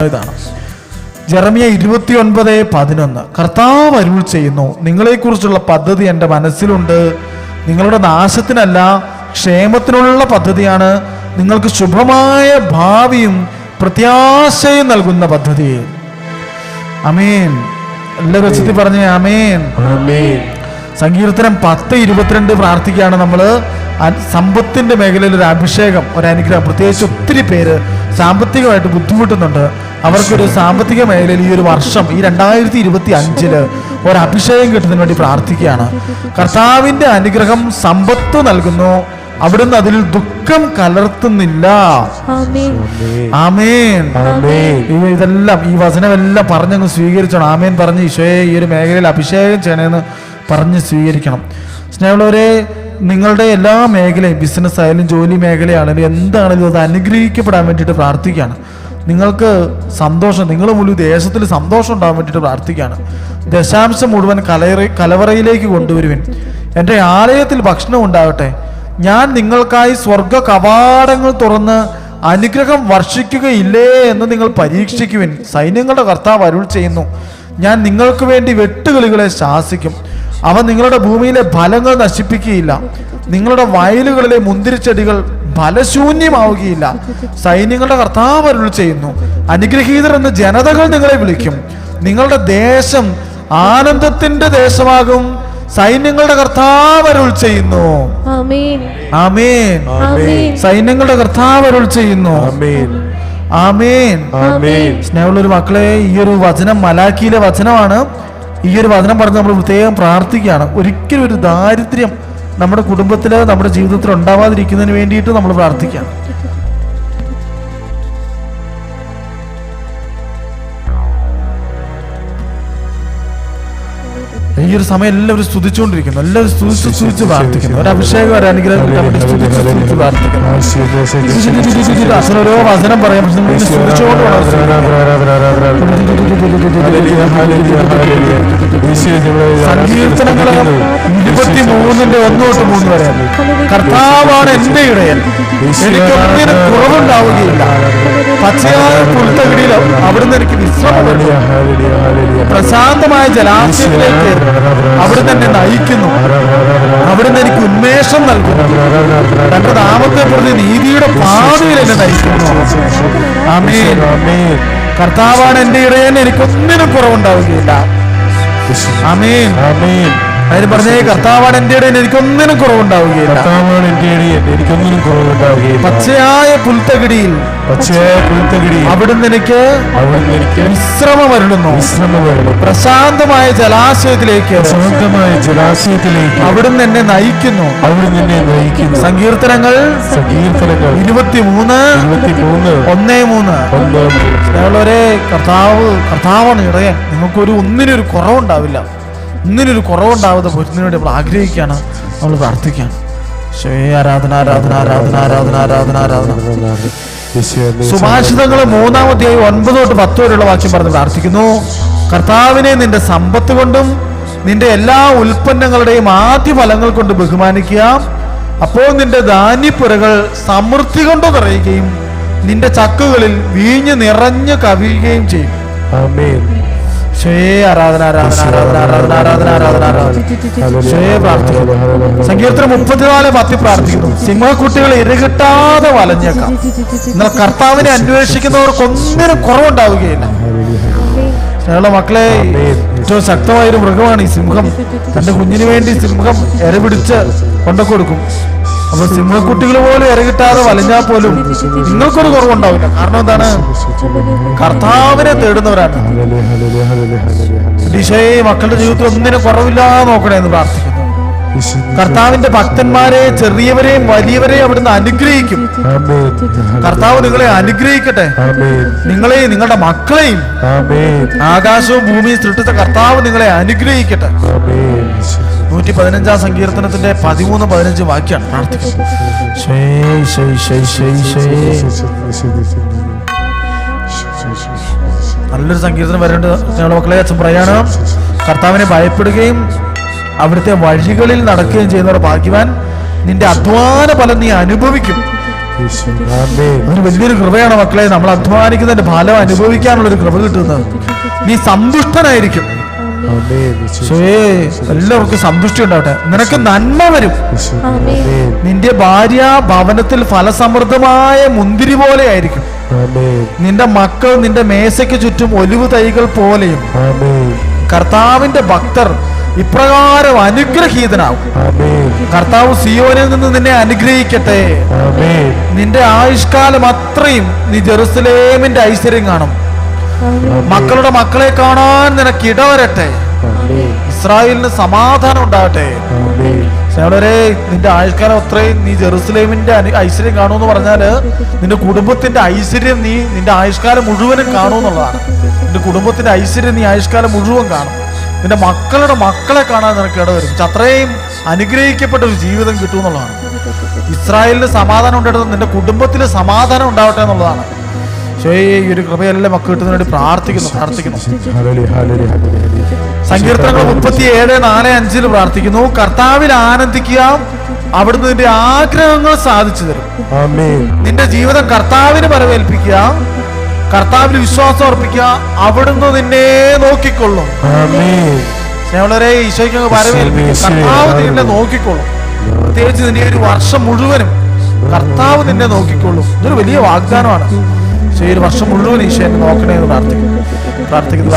ഇതാണ് ജെറമ്യ 29:11. കർത്താവ് അരുൾ ചെയ്യുന്നു, നിങ്ങളെക്കുറിച്ചുള്ള പദ്ധതി എൻ്റെ മനസ്സിലുണ്ട്, നിങ്ങളുടെ നാശത്തിനല്ല ക്ഷേമത്തിനുള്ള പദ്ധതിയാണ്, നിങ്ങൾക്ക് ശുഭമായ ഭാവിയും പ്രത്യാശയും നൽകുന്ന പദ്ധതി. ആമേൻ. എല്ലാവരും ഉച്ചത്തിൽ പറഞ്ഞേ ആമേൻ. സങ്കീർത്തനം 10:22 പ്രാർത്ഥിക്കുകയാണ് നമ്മൾ. സമ്പത്തിന്റെ മേഖലയിൽ ഒരു അഭിഷേകം, ഒരു അനുഗ്രഹം. പ്രത്യേകിച്ച് ഒത്തിരി പേര് സാമ്പത്തികമായിട്ട് ബുദ്ധിമുട്ടുന്നുണ്ട്. അവർക്കൊരു സാമ്പത്തിക മേഖലയിൽ ഈ ഒരു വർഷം, ഈ 2025 ഒരു അഭിഷേകം കിട്ടുന്നതിന് വേണ്ടി പ്രാർത്ഥിക്കുകയാണ്. കർത്താവിന്റെ അനുഗ്രഹം സമ്പത്ത് നൽകുന്നു, അവിടുന്ന് അതിൽ ദുഃഖം കലർത്തുന്നില്ല. ആമേൻ. ഇതെല്ലാം ഈ വചനമെല്ലാം പറഞ്ഞങ്ങ് സ്വീകരിച്ചോണം. ആമേൻ പറഞ്ഞ് ഈശോയെ ഈ ഒരു മേഖലയിൽ അഭിഷേകം ചെയ്യണമെന്ന് പറഞ്ഞ് സ്വീകരിക്കണം. സ്നേഹമുള്ളവരെ, നിങ്ങളുടെ എല്ലാ മേഖലയും, ബിസിനസ് ആയാലും ജോലി മേഖലയാണെങ്കിലും എന്താണെങ്കിലും അത് അനുഗ്രഹിക്കപ്പെടാൻ വേണ്ടിയിട്ട് പ്രാർത്ഥിക്കുകയാണ്. നിങ്ങൾക്ക് സന്തോഷം, നിങ്ങൾ മുഴുവൻ ദേശത്തിൽ സന്തോഷം ഉണ്ടാകാൻ വേണ്ടിയിട്ട് പ്രാർത്ഥിക്കുകയാണ്. ദശാംശം മുഴുവൻ കലവറയിലേക്ക് കൊണ്ടുവരുവിൻ. എൻ്റെ ആലയത്തിൽ ഭക്ഷണം ഉണ്ടാകട്ടെ. ഞാൻ നിങ്ങൾക്കായി സ്വർഗ കവാടങ്ങൾ തുറന്ന് അനുഗ്രഹം വർഷിക്കുകയില്ലേ എന്ന് നിങ്ങൾ പരീക്ഷിക്കുവിൻ. സൈന്യങ്ങളുടെ കർത്താവ് അരുൾ ചെയ്യുന്നു, ഞാൻ നിങ്ങൾക്ക് വേണ്ടി വെട്ടുകിളികളെ ശാസിക്കും, അവ നിങ്ങളുടെ ഭൂമിയിലെ ഫലങ്ങൾ നശിപ്പിക്കുകയില്ല, നിങ്ങളുടെ വയലുകളിലെ മുന്തിരിച്ചെടികൾ ഫലശൂന്യമാവുകയില്ല. സൈന്യങ്ങളുടെ കർത്താവ് അരുൾ ചെയ്യുന്നു, അനുഗ്രഹീതർ എന്ന് ജനതകൾ നിങ്ങളെ വിളിക്കും, നിങ്ങളുടെ ദേശം ആനന്ദത്തിന്റെ ദേശമാകും. സൈന്യങ്ങളുടെ കർത്താവ് അരുൾ ചെയ്യുന്നു. ആമേൻ. സൈന്യങ്ങളുടെ കർത്താവ് അരുൾ ചെയ്യുന്നു. ആമേൻ. സ്നേഹമുള്ളൊരു മക്കളെ, ഈ ഒരു വചനം മലാക്കിയിലെ വചനമാണ്. ഈ ഒരു വചനം പറഞ്ഞ് നമ്മൾ പ്രത്യേകം പ്രാർത്ഥിക്കുകയാണ്. ഒരിക്കലും ഒരു ദാരിദ്ര്യം നമ്മുടെ കുടുംബത്തിൽ, നമ്മുടെ ജീവിതത്തിൽ ഉണ്ടാവാതിരിക്കുന്നതിന് വേണ്ടിയിട്ട് നമ്മൾ പ്രാർത്ഥിക്കുകയാണ്. ഈ ഒരു സമയം എല്ലാവരും സ്തുതിച്ചുകൊണ്ടിരിക്കുന്നു, എല്ലാവരും സ്തുതിച്ച് പ്രാർത്ഥിക്കുന്നു. ഒരു അഭിഷേകം, ഒരു അനുഗ്രഹം കിട്ടാൻ വേണ്ടി സ്തുതിച്ച് പ്രാർത്ഥിക്കുന്നു. ഓരോ വചനം പറയാം, സ്തുതിച്ചുകൊണ്ട് സങ്കീർത്തനങ്ങൾ 23:1-3 വരെ. കർത്താവാണ് എന്റെ ഇടയൻ, എനിക്കൊന്നിനും കുറവുണ്ടാവുകയില്ല. പച്ചയായ പുൽത്തകിടിയിൽ അവിടുന്ന് എനിക്ക് വിശ്രമം നൽകുന്നു. പ്രശാന്തമായ ജലാശയത്തിലേക്ക് അവിടുന്ന് എന്നെ നയിക്കുന്നു, അവിടുന്ന് എനിക്ക് ഉന്മേഷം നൽകുന്നു. തന്റെ നാമത്തെ പ്രതി നീതിയുടെ പാതയിൽ എന്നെ നയിക്കുന്നു. ആമേൻ. കർത്താവാണ് എന്റെ ഇടയൻ, എനിക്കൊന്നിനും കുറവുണ്ടാവുകയില്ല. ആമേൻ. അതിന് പറഞ്ഞേ, കർത്താവാണ് എന്റെ ഇടയൻ, എനിക്കൊന്നിനും കുറവുണ്ടാവുകയില്ല. പച്ചയായ പുൽത്തകിടിയിൽ അവിടുന്ന് എനിക്ക് വിശ്രമം അരുളുന്നു. പ്രശാന്തമായ ജലാശയത്തിലേക്ക് അവിടുന്ന് എന്നെ നയിക്കുന്നു. സങ്കീർത്തനങ്ങൾ 23:1-3. കർത്താവാണ് ഇടയൻ, നിങ്ങൾക്കൊരു ഒന്നിനൊരു കുറവുണ്ടാവില്ല. ഒന്നിനൊരു കുറവുണ്ടാവാതെ പോരുന്നതിന് വേണ്ടി നമ്മൾ ആഗ്രഹിക്കുകയാണ്, നമ്മൾ പ്രാർത്ഥിക്കുകയാണ്. ആരാധന ആരാധന ആരാധന ആരാധന ആരാധന ആരാധന. സുഭാഷിതങ്ങൾ 3-9-10 വരെയുള്ള വാക്യം പറഞ്ഞ് പ്രാർത്ഥിക്കുന്നു. കർത്താവിനെ നിന്റെ സമ്പത്ത് കൊണ്ടും നിന്റെ എല്ലാ ഉൽപ്പന്നങ്ങളുടെയും ആദ്യ ഫലങ്ങൾ കൊണ്ട് ബഹുമാനിക്കുക. അപ്പോൾ നിന്റെ ധാന്യപ്പുരകൾ സമൃദ്ധി കൊണ്ട് നിറയുകയും നിന്റെ ചക്കുകളിൽ വീഞ്ഞ് നിറഞ്ഞു കവിയുകയും ചെയ്യും. ആമേൻ. ആരാധന ആരാധന ആരാധന ആരാധന ആരാധന ആരാധന ആരാധന. പ്രാർത്ഥിക്കുന്നു. സങ്കീർത്തനം 34:10 പ്രാർത്ഥിക്കുന്നു, സിംഹക്കുട്ടികൾ ഇരകിട്ടാതെ വലഞ്ഞേക്കാം, എന്നാൽ കർത്താവിനെ അന്വേഷിക്കുന്നവർക്കൊന്നിനും കുറവുണ്ടാവുകയില്ല. ഞങ്ങളുടെ മക്കളെ, ഏറ്റവും ശക്തമായൊരു മൃഗമാണ് ഈ സിംഹം. തന്റെ കുഞ്ഞിന് വേണ്ടി സിംഹം ഇരപിടിച്ച് കൊണ്ടുകൊടുക്കും. അപ്പൊ സിംഹക്കുട്ടികൾ പോലും ഇരകിട്ടാതെ വലഞ്ഞാൽ പോലും നിങ്ങൾക്കൊരു കുറവുണ്ടാവില്ല. കാരണം എന്താണ്? കർത്താവിനെ തേടുന്നവരാണ്. ഈശോയെ, മക്കളുടെ ജീവിതത്തിൽ ഒന്നിനും കുറവില്ലാതെ നോക്കണേ എന്ന് പ്രാർത്ഥിക്കുന്നു. കർത്താവിന്റെ ഭക്തന്മാരെ, ചെറിയവരെയും വലിയവരെയും അവിടുന്ന് അനുഗ്രഹിക്കും. കർത്താവ് നിങ്ങളെ അനുഗ്രഹിക്കട്ടെ, നിങ്ങളെയും നിങ്ങളുടെ മക്കളെയും. ആകാശവും ഭൂമിയും സൃഷ്ടിച്ച കർത്താവ് നിങ്ങളെ അനുഗ്രഹിക്കട്ടെ. 115 സങ്കീർത്തനത്തിന്റെ 13-15 വാക്യാണ് പ്രാർത്ഥിക്കുന്നത്. നല്ലൊരു സങ്കീർത്തനം വരേണ്ടത് ഞങ്ങളുടെ മക്കളെ. അച്ഛൻ പറയാണ്, കർത്താവിനെ ഭയപ്പെടുകയും അവിടുത്തെ വഴികളിൽ നടക്കുകയും ചെയ്യുന്നവർ ഭാഗ്യവാൻ. നിന്റെ അധ്വാന ഫലം നീ അനുഭവിക്കും. ഒരു വലിയൊരു കൃപയാണ് മക്കളെ. നമ്മൾ അധ്വാനിക്കുന്നതിന്റെ ഫലം അനുഭവിക്കാനുള്ള ഒരു കൃപ കിട്ടുന്നത്. നീ സന്തുഷ്ടനായിരിക്കും. എല്ലാവർക്കും സന്തുഷ്ടി ഉണ്ടാവട്ടെ. നിനക്ക് നന്മ വരും. നിന്റെ ഭാര്യ ഭവനത്തിൽ ഫലസമൃദ്ധമായ മുന്തിരി പോലെ ആയിരിക്കും. നിന്റെ മക്കൾ നിന്റെ മേശയ്ക്ക് ചുറ്റും ഒലിവ് തൈകൾ പോലെയും. കർത്താവിന്റെ ഭക്തർ ഇപ്രകാരം അനുഗ്രഹീതനാകും. കർത്താവ് സിയോനിൽ നിന്ന് നിന്നെ അനുഗ്രഹിക്കട്ടെ. നിന്റെ ആയുഷ്കാലം അത്രയും നീ ജെറുസലേമിന്റെ ഐശ്വര്യം കാണും. മക്കളുടെ മക്കളെ കാണാൻ നിനക്ക് ഇടവരട്ടെ. ഇസ്രായേലിന് സമാധാനം ഉണ്ടാകട്ടെ. സ്നേഹിതരെ, നിന്റെ ആയുഷ്കാലം അത്രയും നീ ജെറുസലേമിന്റെ ഐശ്വര്യം കാണുമെന്ന് പറഞ്ഞാല് നിന്റെ കുടുംബത്തിന്റെ ഐശ്വര്യം നീ നിന്റെ ആയുഷ്കാലം മുഴുവനും കാണുമെന്നുള്ളതാണ്. നിന്റെ കുടുംബത്തിന്റെ ഐശ്വര്യം നീ ആയുഷ്കാലം മുഴുവൻ കാണും. നിന്റെ മക്കളുടെ മക്കളെ കാണാൻ നിനക്ക് ഇടവരും. അത്രയും അനുഗ്രഹിക്കപ്പെട്ട ഒരു ജീവിതം കിട്ടുമെന്നുള്ളതാണ്. ഇസ്രായേലിന് സമാധാനം ഉണ്ടായിട്ട് നിന്റെ കുടുംബത്തിൽ സമാധാനം ഉണ്ടാവട്ടെ എന്നുള്ളതാണ്. ഈ ഒരു കൃപയെല്ലാം മക്കൾ കിട്ടുന്നതിന് വേണ്ടി പ്രാർത്ഥിക്കുന്നു. സങ്കീർത്തനങ്ങൾ 37:4-5 പ്രാർത്ഥിക്കുന്നു. കർത്താവിൽ ആനന്ദിക്കുക, അവിടുന്ന് നിന്റെ ആഗ്രഹങ്ങൾ സാധിച്ചു തരും. നിന്റെ ജീവിതം കർത്താവിന് വരവേൽപ്പിക്കുക, കർത്താവിൽ വിശ്വാസം അർപ്പിക്കുക, അവിടുന്ന് നിന്നെ നോക്കിക്കൊള്ളും. സ്നേഹിതരെ, ഈശോയ്ക്ക് വരവേൽപ്പിക്കുക. കർത്താവ് നിന്നെ നോക്കിക്കൊള്ളും. പ്രത്യേകിച്ച് നിന്റെ ഒരു വർഷം മുഴുവനും കർത്താവ് നിന്നെ നോക്കിക്കൊള്ളും. ഇതൊരു വലിയ വാഗ്ദാനമാണ്. ഈ ഒരു വർഷം മുഴുവൻ ഈശോ എന്നെ നോക്കണേ എന്ന് പ്രാർത്ഥിക്കുന്നു.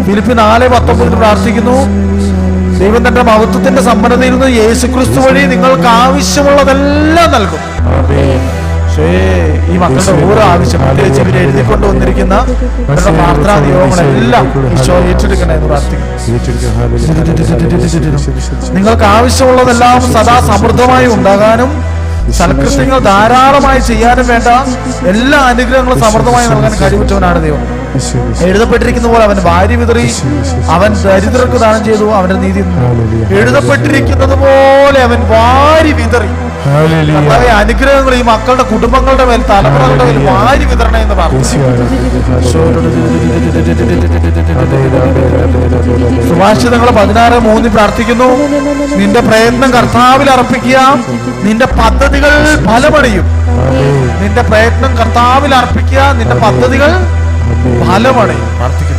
ഫിലിപ്പി 4:19 പ്രാർത്ഥിക്കുന്നു. ദൈവം തന്റെ മഹത്വത്തിന്റെ സമ്പന്നതയിൽ നിന്ന് യേശുക്രിസ്തു വഴി നിങ്ങൾക്ക് ആവശ്യമുള്ളതെല്ലാം നൽകും. ഈ മക്കളുടെ ഓരോ ആവശ്യം പ്രത്യേകിച്ച് ഇവരെ എഴുതിക്കൊണ്ട് വന്നിരിക്കുന്ന പ്രാർത്ഥനാ നിയോഗങ്ങളെല്ലാം ഈശോ ഏറ്റെടുക്കണേ എന്ന് പ്രാർത്ഥിക്കുന്നു. നിങ്ങൾക്ക് ആവശ്യമുള്ളതെല്ലാം സദാ സമൃദ്ധമായി ഉണ്ടാകാനും സൽകൃത്യങ്ങൾ ധാരാളമായി ചെയ്യാനും വേണ്ട എല്ലാ അനുഗ്രഹങ്ങളും സമൃദ്ധമായി നൽകാൻ കഴിവുറ്റവനാണ് ദൈവം. എഴുതപ്പെട്ടിരിക്കുന്ന പോലെ അവൻ ഭാര്യ വിതറി, അവൻ ദരിദ്രർക്ക് ദാനം ചെയ്തു, അവന്റെ നീതി. എഴുതപ്പെട്ടിരിക്കുന്നത് പോലെ അവൻ വാരി വിതറി. അനുഗ്രഹങ്ങൾ ഈ മക്കളുടെ കുടുംബങ്ങളുടെ മേൽ, തലമുറകളുടെ മേൽ വാരി വിതരണേ എന്ന് പ്രാർത്ഥിക്കുന്നു. സുഭാഷിതങ്ങൾ 16:3 പ്രാർത്ഥിക്കുന്നു. നിന്റെ പ്രയത്നം കർത്താവിൽ അർപ്പിക്കുക, നിന്റെ പദ്ധതികൾ ഫലമണിയും. നിന്റെ പ്രയത്നം കർത്താവിൽ അർപ്പിക്കുക, നിന്റെ പദ്ധതികൾ ഫലമണിയും. പ്രാർത്ഥിക്കുന്നു.